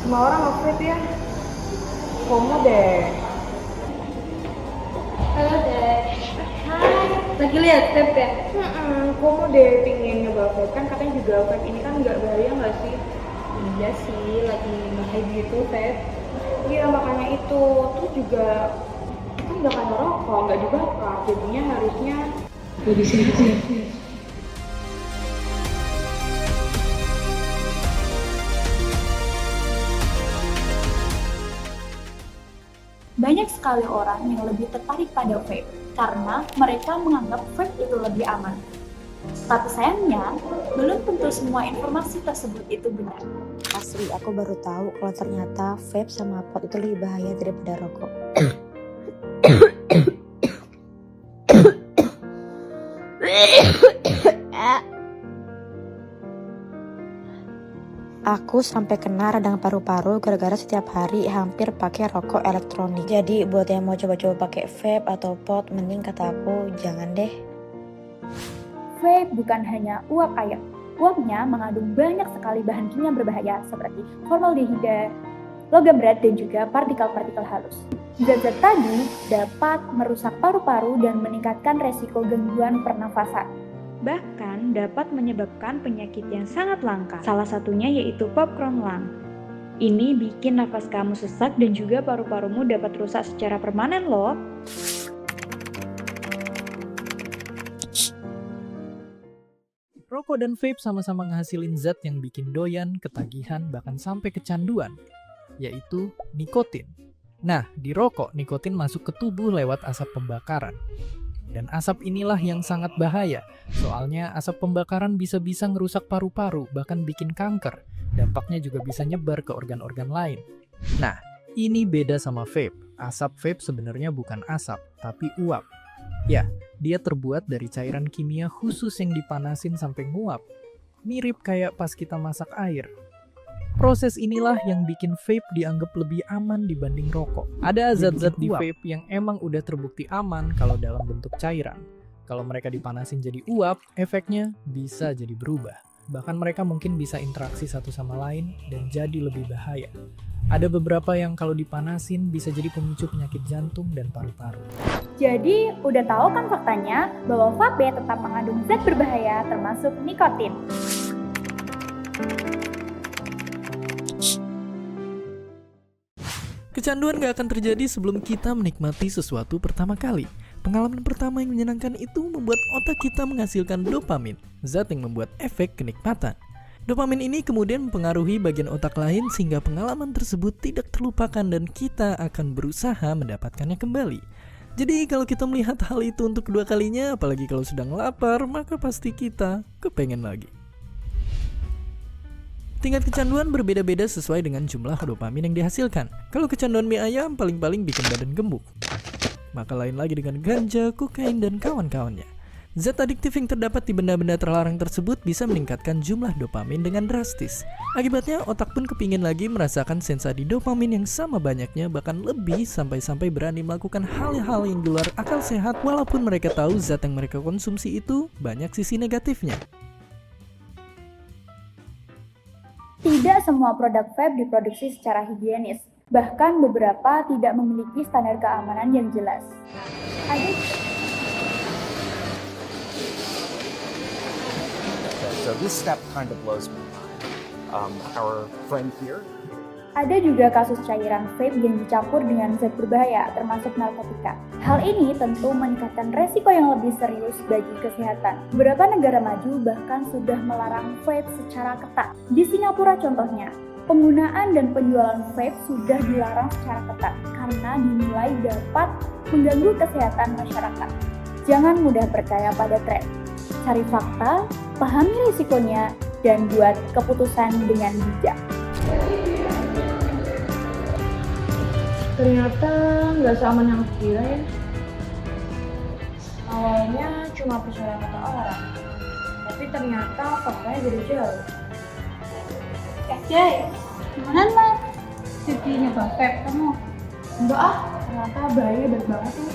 Semua orang nge-vape ya. FOMO deh. Halo deh. Hai, lagi lihat vape ya? FOMO deh pingin nyoba vape. Kan katanya juga vape ini kan nggak bahaya nggak sih? Iya sih, lagi nge-hype gitu vape. Iya makanya itu. Terus juga kan nggak kayak rokok, nggak dibakar. Jadinya harusnya Lebih sehat ya. Banyak sekali orang yang lebih tertarik pada vape karena mereka menganggap vape itu lebih aman. Tapi sayangnya, belum tentu semua informasi tersebut itu benar. Asli, aku baru tahu kalau ternyata vape sama pot itu lebih bahaya daripada rokok. Aku sampai kena radang paru-paru gara-gara setiap hari hampir pakai rokok elektronik. Jadi buat yang mau coba-coba pakai vape atau pot, mending kata aku jangan deh. Vape bukan hanya uap air. Uapnya mengandung banyak sekali bahan kimia berbahaya seperti formaldehida, logam berat, dan juga partikel-partikel halus. Zat-zat tadi dapat merusak paru-paru dan meningkatkan resiko gangguan pernafasan. Bahkan dapat menyebabkan penyakit yang sangat langka. Salah satunya yaitu popcorn lung. Ini bikin nafas kamu sesak dan juga paru-parumu dapat rusak secara permanen loh. Rokok dan vape sama-sama ngehasilin zat yang bikin doyan, ketagihan, bahkan sampai kecanduan, yaitu nikotin. Nah, di rokok, nikotin masuk ke tubuh lewat asap pembakaran. Dan asap inilah yang sangat bahaya, soalnya asap pembakaran bisa-bisa ngerusak paru-paru, bahkan bikin kanker. Dampaknya juga bisa nyebar ke organ-organ lain. Nah, ini beda sama vape. Asap vape sebenarnya bukan asap, tapi uap. Ya, dia terbuat dari cairan kimia khusus yang dipanasin sampai nguap. Mirip kayak pas kita masak air. Proses inilah yang bikin vape dianggap lebih aman dibanding rokok. Ada zat-zat di vape yang emang udah terbukti aman kalau dalam bentuk cairan. Kalau mereka dipanasin jadi uap, efeknya bisa jadi berubah. Bahkan mereka mungkin bisa interaksi satu sama lain dan jadi lebih bahaya. Ada beberapa yang kalau dipanasin bisa jadi pemicu penyakit jantung dan paru-paru. Jadi, udah tahu kan faktanya bahwa vape tetap mengandung zat berbahaya termasuk nikotin. Kecanduan gak akan terjadi sebelum kita menikmati sesuatu pertama kali. Pengalaman pertama yang menyenangkan itu membuat otak kita menghasilkan dopamin, zat yang membuat efek kenikmatan. Dopamin ini kemudian mempengaruhi bagian otak lain sehingga pengalaman tersebut tidak terlupakan dan kita akan berusaha mendapatkannya kembali. Jadi kalau kita melihat hal itu untuk kedua kalinya, apalagi kalau sedang lapar, maka pasti kita kepengen lagi. Tingkat kecanduan berbeda-beda sesuai dengan jumlah dopamin yang dihasilkan. Kalau kecanduan mie ayam paling-paling bikin badan gemuk. Maka lain lagi dengan ganja, kokain, dan kawan-kawannya. Zat adiktif yang terdapat di benda-benda terlarang tersebut bisa meningkatkan jumlah dopamin dengan drastis. Akibatnya otak pun kepingin lagi merasakan sensasi dopamin yang sama banyaknya, bahkan lebih sampai-sampai berani melakukan hal-hal yang di luar akal sehat walaupun mereka tahu zat yang mereka konsumsi itu banyak sisi negatifnya. Tidak semua produk vape diproduksi secara higienis. Bahkan beberapa tidak memiliki standar keamanan yang Jelas. So this step kind of blows my mind. Our friend here. Ada juga kasus cairan vape yang dicampur dengan zat berbahaya, termasuk narkotika. Hal ini tentu meningkatkan resiko yang lebih serius bagi kesehatan. Beberapa negara maju bahkan sudah melarang vape secara ketat. Di Singapura contohnya, penggunaan dan penjualan vape sudah dilarang secara ketat karena dinilai dapat mengganggu kesehatan masyarakat. Jangan mudah percaya pada tren. Cari fakta, pahami risikonya, dan buat keputusan dengan bijak. ternyata nggak seaman yang aku kira ya. Awalnya cuma percaya kata orang, tapi ternyata faktanya beda jauh. Jay, gimana lah? Jadi nyoba vape kamu? Enggak ah, ternyata bahaya banget tuh.